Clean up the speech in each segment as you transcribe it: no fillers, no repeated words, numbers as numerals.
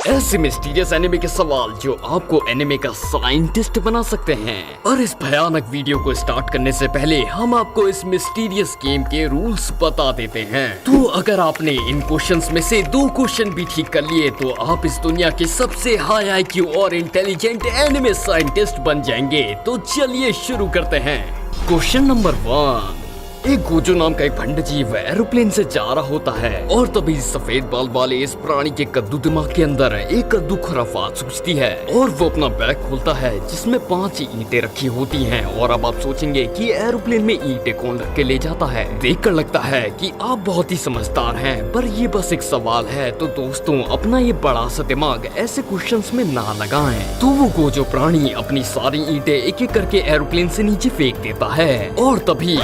ऐसे mysterious anime के सवाल जो आपको एनिमे का साइंटिस्ट बना सकते हैं। और इस भयानक वीडियो को स्टार्ट करने से पहले हम आपको इस मिस्टीरियस गेम के रूल्स बता देते हैं। तो अगर आपने इन क्वेश्चंस में से 2 क्वेश्चन भी ठीक कर लिए तो आप इस दुनिया के सबसे हाई आईक्यू और इंटेलिजेंट एनिमे साइंटिस्ट बन जाएंगे। तो चलिए शुरू करते हैं। Question number 1। एक गोजो नाम का एक भंड जीव एरोप्लेन से जा रहा होता है और तभी सफेद बाल वाले इस प्राणी के कद्दू दिमाग के अंदर एक कद्दू खुराफात सूझती है और वो अपना बैग खोलता है जिसमें 5 ईंटें रखी होती हैं। और अब आप सोचेंगे कि एरोप्लेन में ईंटें कौन रख के ले जाता है। देखकर लगता है कि आप बहुत ही समझदार हैं, पर ये बस एक सवाल है। तो दोस्तों अपना ये बड़ा सा दिमाग ऐसे क्वेश्चंस में ना लगाएं। तो वो गोजो प्राणी अपनी सारी ईंटें एक एक करके एरोप्लेन से नीचे फेंक देता है और तभी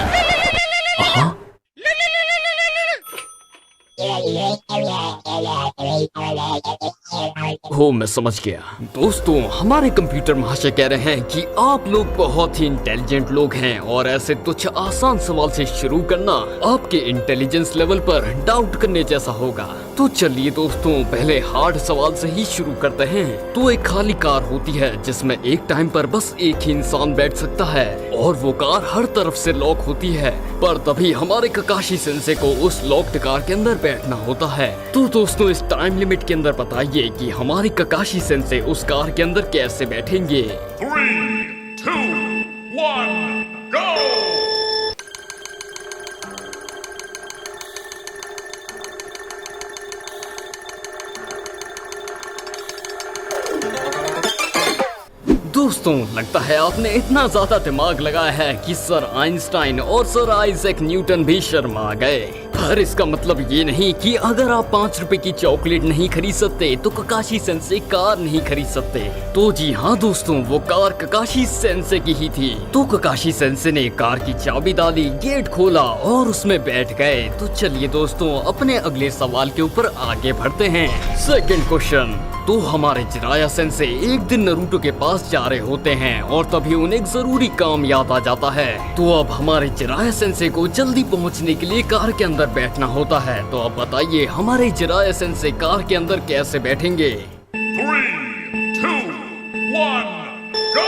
हो मैं समझ गया। दोस्तों हमारे कंप्यूटर महाशय कह रहे हैं कि आप लोग बहुत ही इंटेलिजेंट लोग हैं और ऐसे तुच्छ आसान सवाल से शुरू करना आपके इंटेलिजेंस लेवल पर डाउट करने जैसा होगा। तो चलिए दोस्तों पहले हार्ड सवाल से ही शुरू करते हैं। तो एक खाली कार होती है जिसमें एक टाइम पर बस एक ही इंसान बैठ सकता है और वो कार हर तरफ से लॉक होती है। पर तभी हमारे ककाशी सेंसे को उस लॉक्ड कार के अंदर बैठना होता है। तो दोस्तों इस टाइम लिमिट के अंदर बताइए कि हमारी ककाशी सेंसे उस कार के अंदर कैसे बैठेंगे। 3, 2, 1, go! दोस्तों लगता है आपने इतना ज्यादा दिमाग लगाया है कि सर आइंस्टाइन और सर आइजैक न्यूटन भी शर्मा गए। पर इसका मतलब ये नहीं कि अगर आप 5 रुपए की चॉकलेट नहीं खरीद सकते तो ककाशी सेंसे कार नहीं खरीद सकते। तो जी हाँ दोस्तों वो कार ककाशी सेंसे की ही थी। तो ककाशी सेंसे ने कार की चाबी डाली, गेट खोला और उसमें बैठ गए। तो चलिए दोस्तों अपने अगले सवाल के ऊपर आगे बढ़ते हैं। Second question. तो हमारे जिराया सेंसे एक दिन नारुतो के पास जा रहे होते हैं और तभी उन्हें एक जरूरी काम याद आ जाता है। तो अब हमारे जिराया सेंसे को जल्दी पहुंचने के लिए कार के अंदर बैठना होता है। तो अब बताइए हमारे जिराया सेंसे कार के अंदर कैसे बैठेंगे। 3, 2, 1, go!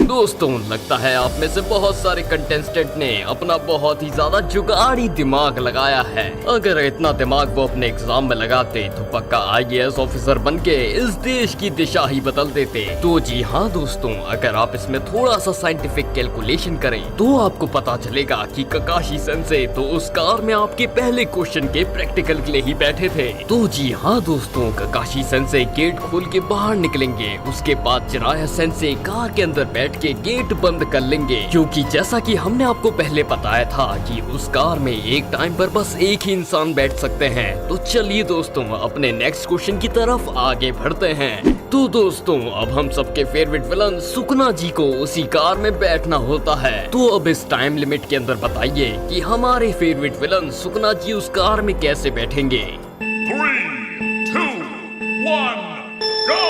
दोस्तों लगता है आप में से बहुत सारे कंटेस्टेंट ने अपना बहुत ही ज्यादा जुगाड़ी दिमाग लगाया है। अगर इतना दिमाग वो अपने एग्जाम में लगाते तो पक्का IAS ऑफिसर बनके इस देश की दिशा ही बदल देते। तो जी हाँ दोस्तों अगर आप इसमें थोड़ा सा साइंटिफिक कैलकुलेशन करें तो आपको पता चलेगा कि ककाशी सेंसे तो उस कार में आपके पहले क्वेश्चन के प्रैक्टिकल के लिए ही बैठे थे। तो जी हाँ दोस्तों ककाशी सेंसे गेट खोल के बाहर निकलेंगे, उसके बाद जिराया सेंसे कार के अंदर बैठ के गेट बंद कर लेंगे, क्योंकि जैसा कि हमने आपको पहले बताया था कि उस कार में एक टाइम पर बस एक ही इंसान बैठ सकते हैं। तो चलिए दोस्तों अपने नेक्स्ट क्वेश्चन की तरफ आगे बढ़ते हैं। तो दोस्तों अब हम सबके फेवरेट विलन सुकुना जी को उसी कार में बैठना होता है। तो अब इस टाइम लिमिट के अंदर बताइए कि हमारे फेवरेट विलन सुकुना जी उस कार में कैसे बैठेंगे। 3, 2, 1, go!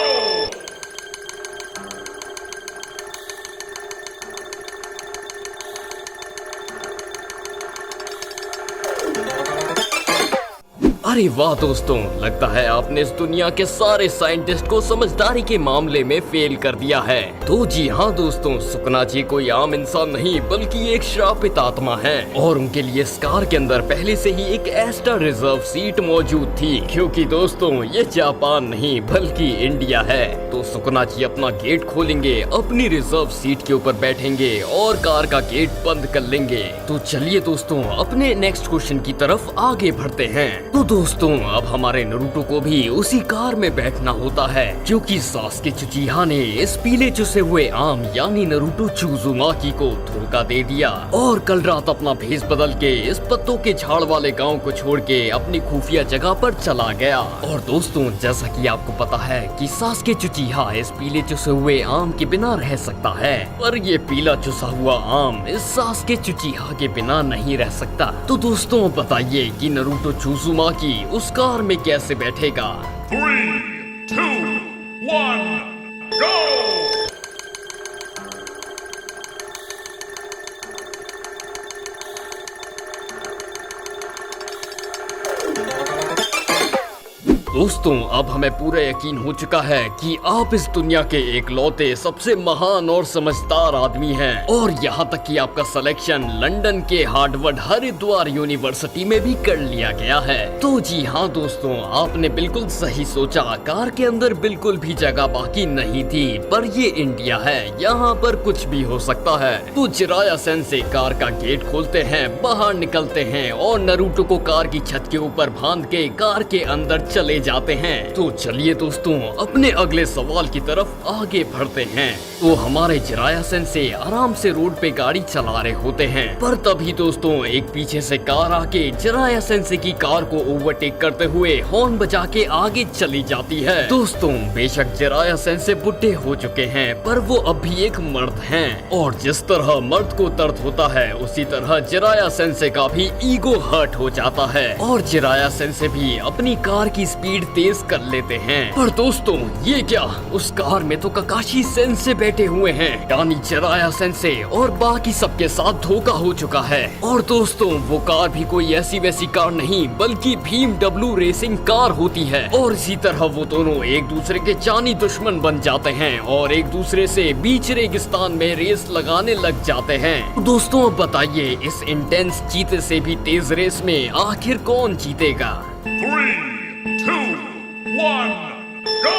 अरे वाह दोस्तों लगता है आपने इस दुनिया के सारे साइंटिस्ट को समझदारी के मामले में फेल कर दिया है। तो जी हाँ दोस्तों सुकुना जी कोई आम इंसान नहीं बल्कि एक श्रापित आत्मा है और उनके लिए इस कार के अंदर पहले से ही एक एक्स्ट्रा रिजर्व सीट मौजूद थी, क्योंकि दोस्तों ये जापान नहीं बल्कि इंडिया है। तो सुकुना जी अपना गेट खोलेंगे, अपनी रिजर्व सीट के ऊपर बैठेंगे और कार का गेट बंद कर लेंगे। तो चलिए दोस्तों अपने नेक्स्ट क्वेश्चन की तरफ आगे बढ़ते हैं। तो दोस्तों अब हमारे नारुतो को भी उसी कार में बैठना होता है, क्योंकि सासुके उचिहा ने इस पीले चुसे हुए आम यानी नारुतो उज़ुमाकी को धोखा दे दिया और कल रात अपना भेष बदल के इस पत्तों के झाड़ वाले गांव को छोड़ के अपनी खुफिया जगह पर चला गया। और दोस्तों जैसा कि आपको पता है कि सासुके उचिहा इस पीले चुसे हुए आम के बिना रह सकता है, पर ये पीला चुसा हुआ आम इस सासुके उचिहा के बिना नहीं रह सकता। तो दोस्तों बताइए कि नारुतो उज़ुमाकी उस कार में कैसे बैठेगा। 3, 2, 1, go! दोस्तों अब हमें पूरा यकीन हो चुका है कि आप इस दुनिया के एकलौते सबसे महान और समझदार आदमी हैं और यहाँ तक कि आपका सिलेक्शन लंदन के हार्वर्ड हरिद्वार यूनिवर्सिटी में भी कर लिया गया है। तो जी हाँ दोस्तों, आपने बिल्कुल सही सोचा, कार के अंदर बिल्कुल भी जगह बाकी नहीं थी, पर ये इंडिया है, यहाँ पर कुछ भी हो सकता है। तो जिराया सेंसे कार का गेट खोलते हैं, बाहर निकलते हैं और नरूटो को कार की छत के ऊपर बांध के कार के अंदर चले जाते हैं। तो चलिए दोस्तों अपने अगले सवाल की तरफ आगे बढ़ते हैं। तो हमारे जिराया सेंसे आराम से रोड पे गाड़ी चला रहे होते हैं, पर तभी दोस्तों एक पीछे से कार आके जिराया सेंसे की कार को ओवरटेक करते हुए हॉर्न बजा के आगे चली जाती है। दोस्तों बेशक जिराया सेंसे बुढ़े हो चुके हैं, पर वो अब भी एक मर्द हैं और जिस तरह मर्द को दर्द होता है उसी तरह जिराया सेंसे का भी ईगो हर्ट हो जाता है और जिराया सेंसे भी अपनी कार की स्पीड तेज कर लेते हैं। पर दोस्तों ये क्या, उस कार में तो ककाशी सेंसे बैठे हुए हैं, यानी जिराया सेंसे और बाकी सबके साथ धोखा हो चुका है। और दोस्तों वो कार भी कोई ऐसी वैसी कार नहीं बल्कि BMW रेसिंग कार होती है और इसी तरह वो दोनों एक दूसरे के जानी दुश्मन बन जाते हैं और एक दूसरे से बीच रेगिस्तान में रेस लगाने लग जाते हैं। दोस्तों अब बताइए इस इंटेंस चीते से भी तेज रेस में आखिर कौन जीतेगा? 3, 2, 1, go!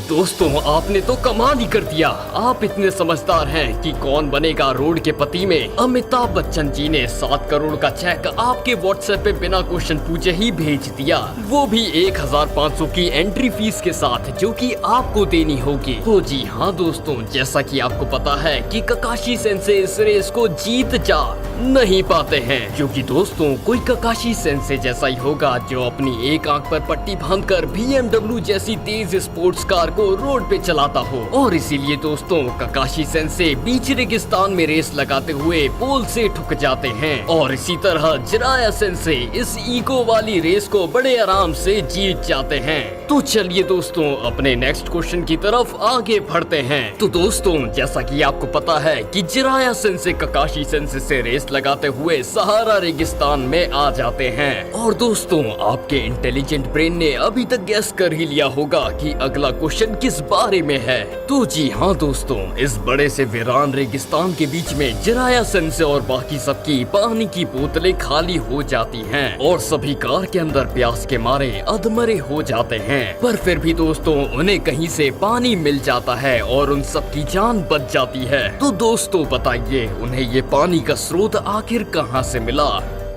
दोस्तों आपने तो कमाल ही कर दिया, आप इतने समझदार हैं कि कौन बनेगा रोड के पति में अमिताभ बच्चन जी ने 7 करोड़ का चेक आपके व्हाट्सएप पे बिना क्वेश्चन पूछे ही भेज दिया, वो भी 1500 की एंट्री फीस के साथ जो कि आपको देनी होगी। तो जी हाँ दोस्तों, जैसा कि आपको पता है कि ककाशी सेंसे इस रेस को जीत जा नहीं पाते हैं, क्योंकि दोस्तों कोई ककाशी सेंसे जैसा ही होगा जो अपनी एक आंख पर पट्टी बांधकर BMW जैसी तेज स्पोर्ट्स कार को रोड पे चलाता हो और इसीलिए दोस्तों ककाशी सेंसे बीच रेगिस्तान में रेस लगाते हुए पोल से ठुक जाते हैं और इसी तरह जिराया सेंसे इस इको वाली रेस को बड़े आराम से जीत जाते हैं। तो चलिए दोस्तों अपने नेक्स्ट क्वेश्चन की तरफ आगे बढ़ते हैं। तो दोस्तों जैसा कि आपको पता है कि जिराया सेंसे ककाशी सेंसे से रेस लगाते हुए सहारा रेगिस्तान में आ जाते हैं और दोस्तों आपके इंटेलिजेंट ब्रेन ने अभी तक गैस कर ही लिया होगा कि अगला क्वेश्चन किस बारे में है। तो जी हाँ दोस्तों, इस बड़े से वीरान रेगिस्तान के बीच में जिराया सेंसे और बाकी सबकी पानी की बोतलें खाली हो जाती हैं और सभी कार के अंदर प्यास के मारे अधमरे हो जाते हैं, पर फिर भी दोस्तों उन्हें कहीं से पानी मिल जाता है और उन सबकी जान बच जाती है। तो दोस्तों बताइए उन्हें ये पानी का स्रोत आखिर कहाँ से मिला?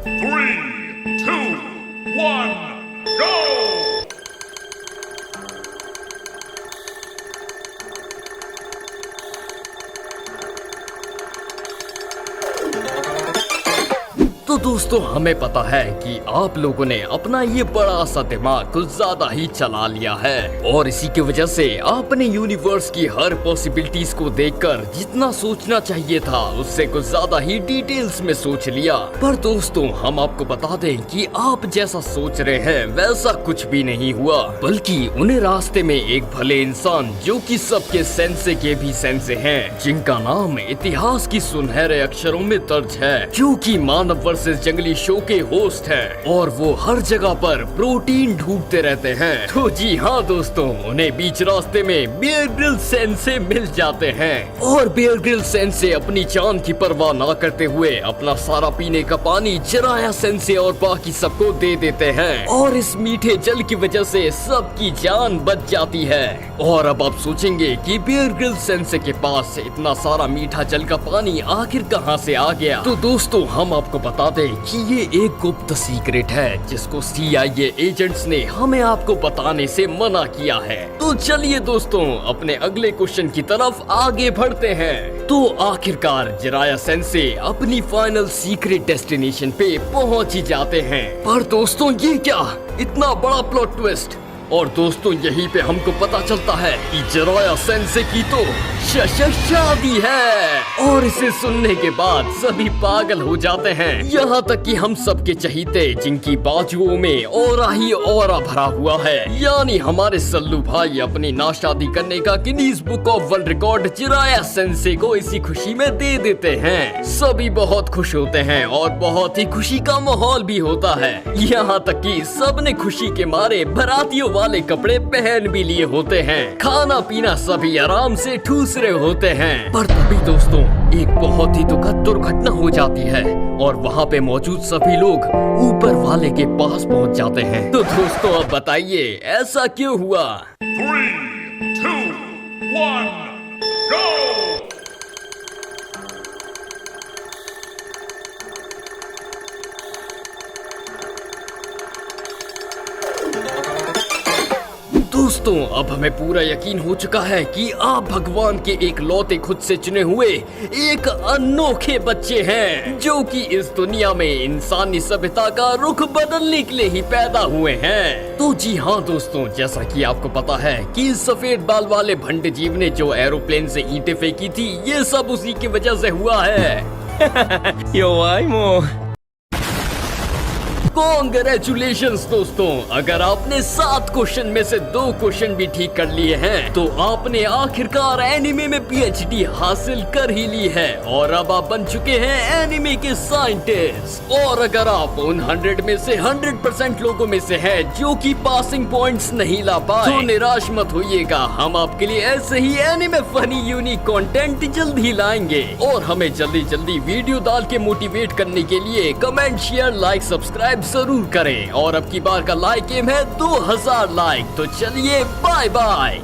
3, 2, 1, go! तो दोस्तों हमें पता है कि आप लोगों ने अपना ये बड़ा सा दिमाग कुछ ज्यादा ही चला लिया है और इसी की वजह से आपने यूनिवर्स की हर पॉसिबिलिटीज को देखकर जितना सोचना चाहिए था उससे कुछ ज्यादा ही डिटेल्स में सोच लिया। पर दोस्तों हम आपको बता दें कि आप जैसा सोच रहे हैं वैसा कुछ भी नहीं हुआ, बल्कि उन्हें रास्ते में एक भले इंसान जो कि सबके सेंसे के भी सेंसे हैं, जिनका नाम इतिहास की सुनहरे अक्षरों में दर्ज है, क्योंकि मानव वर्सेस जंगली शो के होस्ट हैं और वो हर जगह पर प्रोटीन ढूंढते रहते हैं। तो जी हाँ दोस्तों, उन्हें बीच रास्ते में बियर ग्रिल्स सेंसे मिल जाते हैं और बियर ग्रिल्स सेंसे अपनी जान की परवाह ना करते हुए अपना सारा पीने का पानी जिराया सेंसे और बाकी सबको दे देते हैं और इस मीठे जल की वजह से सबकी जान बच जाती है। और अब आप सोचेंगे कि बियर ग्रिल्स सेंसे के पास इतना सारा मीठा जल का पानी आखिर कहां से आ गया? तो दोस्तों हम आपको बता दें कि ये एक गुप्त सीक्रेट है जिसको CIA एजेंट्स ने हमें आपको बताने से मना किया है। तो चलिए दोस्तों अपने अगले क्वेश्चन की तरफ आगे बढ़ते हैं। तो आखिरकार जिराया सेंसे अपनी फाइनल सीक्रेट डेस्टिनेशन पे पहुंच ही जाते हैं। पर दोस्तों ये क्या, इतना बड़ा प्लॉट ट्विस्ट! और दोस्तों यहीं पे हमको पता चलता है कि जिराया सेंसे की तो शादी है। और इसे सुनने के बाद सभी पागल हो जाते हैं, यहाँ तक कि हम सबके चहीते जिनकी बाजुओं में औरा ही औरा भरा हुआ है, यानी हमारे सल्लू भाई अपनी नाशादी करने का Guinness book of world record जिराया सेंसे को इसी खुशी में दे देते हैं। सभी बहुत खुश होते हैं और बहुत ही खुशी का माहौल भी होता है, यहाँ तक कि सबने खुशी के मारे बारातियों वाले कपड़े पहन भी लिए होते हैं। खाना पीना सभी आराम से ठूस रहे होते हैं। पर तभी दोस्तों एक बहुत ही दुखद दुर्घटना हो जाती है और वहाँ पे मौजूद सभी लोग ऊपर वाले के पास पहुँच जाते हैं। तो दोस्तों अब बताइए ऐसा क्यों हुआ? 3, 2, 1, go! दोस्तों अब हमें पूरा यकीन हो चुका है कि आप भगवान के एक लौते खुद से चुने हुए एक अनोखे बच्चे हैं, जो कि इस दुनिया में इंसानी सभ्यता का रुख बदलने के लिए ही पैदा हुए हैं। तो जी हाँ दोस्तों, जैसा कि आपको पता है कि सफेद बाल वाले भंड जीव ने जो एरोप्लेन से ईंटें फेंकी थी, ये सब उसी की वजह से हुआ है। Yo, Aimo. कॉन्ग्रेचुलेशंस दोस्तों, अगर आपने 7 क्वेश्चन में से 2 क्वेश्चन भी ठीक कर लिए हैं तो आपने आखिरकार एनिमे में पीएचडी हासिल कर ही ली है और अब आप बन चुके हैं एनिमे के साइंटिस्ट। और अगर आप उन 100 में से 100% लोगों में से हैं जो कि पासिंग पॉइंट्स नहीं ला पाए, तो निराश मत होइएगा, हम आपके लिए ऐसे ही एनिमे फनी यूनिक कंटेंट जल्द ही लाएंगे। और हमें जल्दी जल्दी वीडियो डाल के मोटिवेट करने के लिए कमेंट, शेयर, लाइक, सब्सक्राइब जरूर करें। और अब की बार का लाइक एम है 2000 लाइक। तो चलिए बाय बाय।